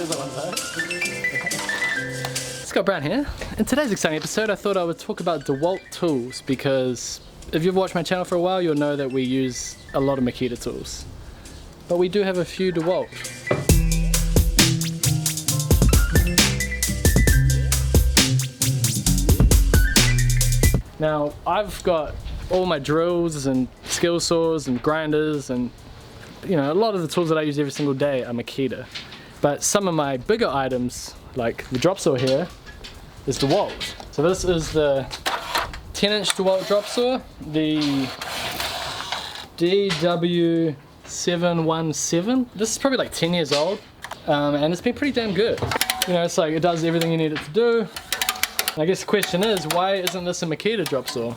desert ones though. Scott Brown here. In today's exciting episode, I thought I would talk about Dewalt Tools because if you've watched my channel for a while, you'll know that we use a lot of Makita tools. But we do have a few Dewalt. Now, I've got all my drills and skill saws and grinders and a lot of the tools that I use every single day are Makita. But some of my bigger items, like the drop saw here, is DeWalt. So this is the 10-inch DeWalt drop saw, the DW717. This is probably like 10 years old, and it's been pretty damn good. It's like it does everything you need it to do. And I guess the question is, why isn't this a Makita drop saw?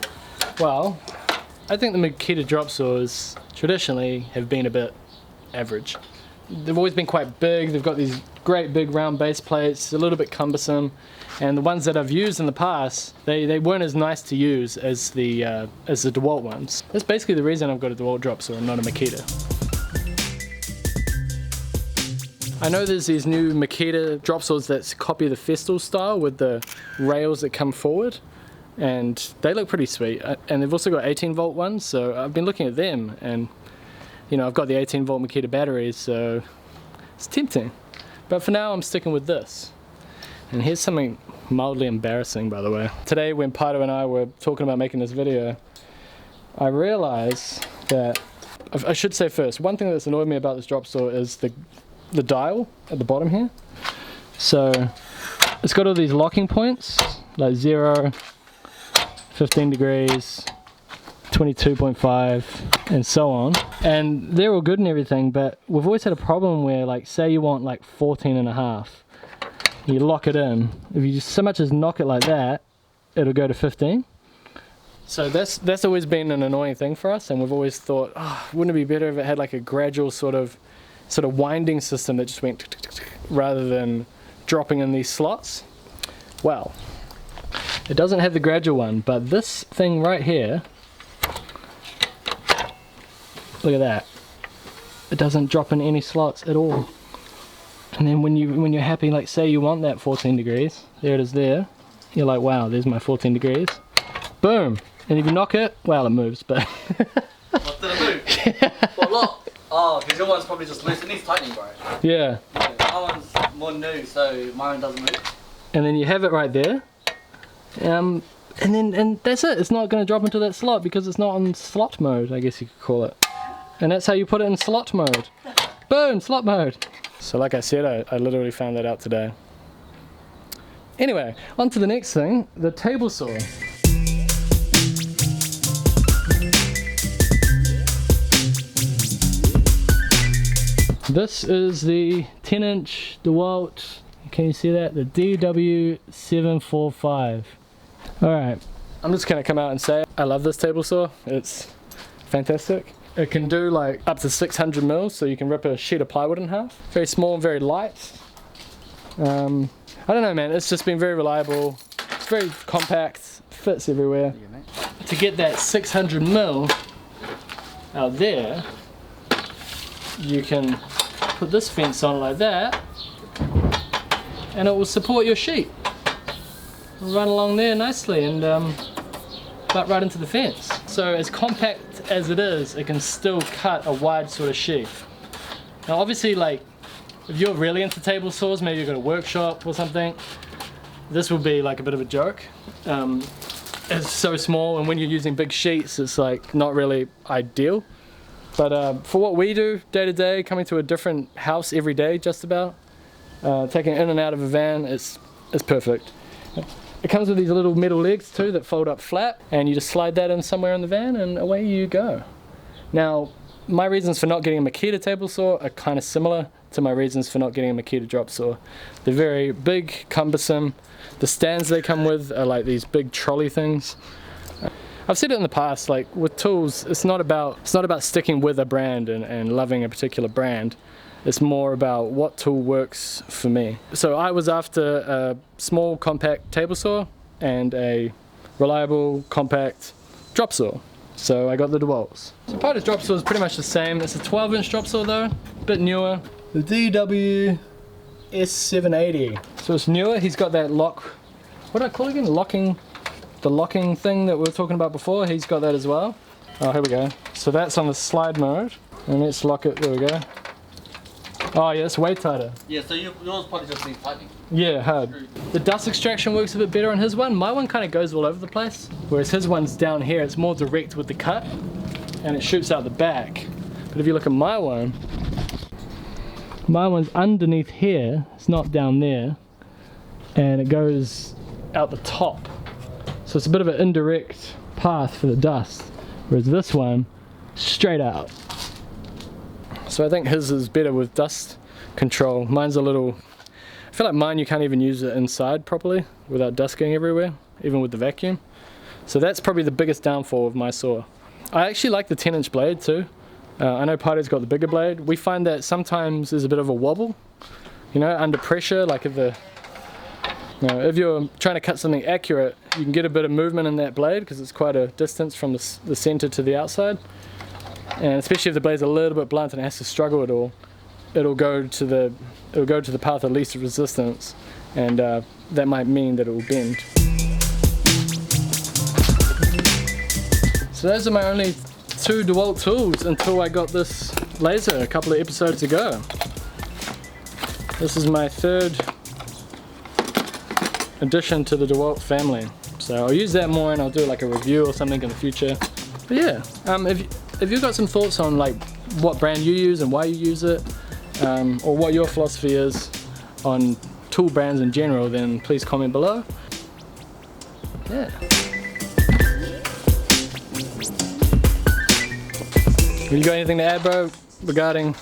Well, I think the Makita drop saws traditionally have been a bit average. They've always been quite big, they've got these great big round base plates, a little bit cumbersome, and the ones that I've used in the past, they weren't as nice to use as the DeWalt ones. That's basically the reason I've got a DeWalt drop saw and not a Makita. I know there's these new Makita drop saws that copy the Festool style with the rails that come forward, and they look pretty sweet. And they've also got 18-volt ones, so I've been looking at them, and I've got the 18-volt Makita batteries, so it's tempting. But for now, I'm sticking with this. And here's something mildly embarrassing, by the way. Today, when Paerau and I were talking about making this video, I realized that, I should say first, one thing that's annoyed me about this drop saw is the dial at the bottom here. So it's got all these locking points, like 0, 15 degrees, 22.5, and so on. And they're all good and everything, but we've always had a problem where, like, say you want like 14.5, you lock it in. If you just so much as knock it like that, it'll go to 15. So that's always been an annoying thing for us, and we've always thought, oh, wouldn't it be better if it had like a gradual sort of winding system that just went rather than dropping in these slots? Well, it doesn't have the gradual one, but this thing right here, look at that, it doesn't drop in any slots at all. And then when you're happy, like say you want that 14 degrees, there it is there, you're like, wow, there's my 14 degrees, boom. And if you knock it, well, it moves, but what did it move? What lock? Oh, because your one's probably just loose. It needs tightening, bro. yeah. My one's more new, so mine doesn't move. And then you have it right there, and that's it. It's not going to drop into that slot because it's not on slot mode, I guess you could call it. And that's how you put it in slot mode. Boom, slot mode. So like I said, I literally found that out today. Anyway, on to the next thing, the table saw. This is the 10-inch DeWalt, can you see that? The DW745. Alright, I'm just going to come out and say I love this table saw. It's fantastic. It can do like up to 600 mils, so you can rip a sheet of plywood in half. Very small, very light. I don't know, man, it's just been very reliable. It's very compact, fits everywhere. To get that 600 mil out there, you can put this fence on like that, and it will support your sheet. It'll run along there nicely and butt right into the fence. So as compact as it is, it can still cut a wide sort of sheet. Now obviously, like, if you're really into table saws, maybe you've got a workshop or something, this will be like a bit of a joke. It's so small, and when you're using big sheets, it's like not really ideal. But for what we do day to day, coming to a different house every day just about, taking it in and out of a van, it's perfect. It comes with these little metal legs too that fold up flat, and you just slide that in somewhere in the van and away you go. Now, my reasons for not getting a Makita table saw are kind of similar to my reasons for not getting a Makita drop saw. They're very big, cumbersome. The stands they come with are like these big trolley things. I've said it in the past, like with tools, it's not about sticking with a brand and loving a particular brand. It's more about what tool works for me. So I was after a small, compact table saw and a reliable, compact drop saw. So I got the Dewalts. So Paerau's drop saw is pretty much the same. It's a 12-inch drop saw though, a bit newer. The S780. So it's newer. He's got that lock. What do I call it again? The locking thing that we were talking about before. He's got that as well. Oh, here we go. So that's on the slide mode. And let's lock it. There we go. Oh yeah, it's way tighter. Yeah, so yours probably just needs tightening. Yeah, hard. The dust extraction works a bit better on his one. My one kind of goes all over the place, whereas his one's down here. It's more direct with the cut, and it shoots out the back. But if you look at my one's underneath here. It's not down there, and it goes out the top. So it's a bit of an indirect path for the dust, whereas this one, straight out. So I think his is better with dust control. Mine's a little, I feel like mine you can't even use it inside properly without dust getting everywhere, even with the vacuum. So that's probably the biggest downfall of my saw. I actually like the 10-inch blade too. I know Paerau's got the bigger blade. We find that sometimes there's a bit of a wobble, you know, under pressure, like if you're trying to cut something accurate, you can get a bit of movement in that blade because it's quite a distance from the center to the outside. And especially if the blade's a little bit blunt and it has to struggle at all, it'll go to the path of least resistance, and that might mean that it will bend. So those are my only 2 Dewalt tools until I got this laser a couple of episodes ago. This is my 3rd addition to the Dewalt family. So I'll use that more and I'll do like a review or something in the future. But yeah, if you've got some thoughts on like what brand you use and why you use it, or what your philosophy is on tool brands in general, then please comment below. Yeah. You got anything to add, bro, regarding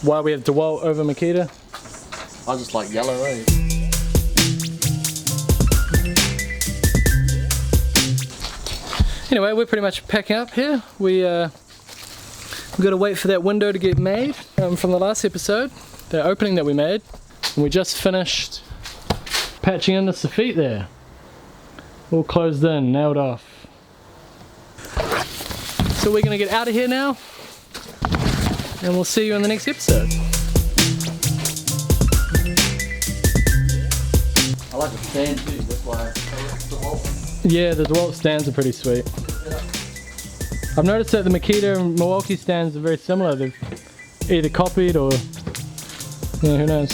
why we have Dewalt over Makita? I just like yellow, eh? Anyway, we're pretty much packing up here. We've got to wait for that window to get made from the last episode, the opening that we made. And we just finished patching in the soffit there. All closed in, nailed off. So we're going to get out of here now, and we'll see you in the next episode. I like the stand too, that's why I like the Dewalt. Yeah, the Dewalt stands are pretty sweet. I've noticed that the Makita and Milwaukee stands are very similar. They've either copied or, yeah, who knows.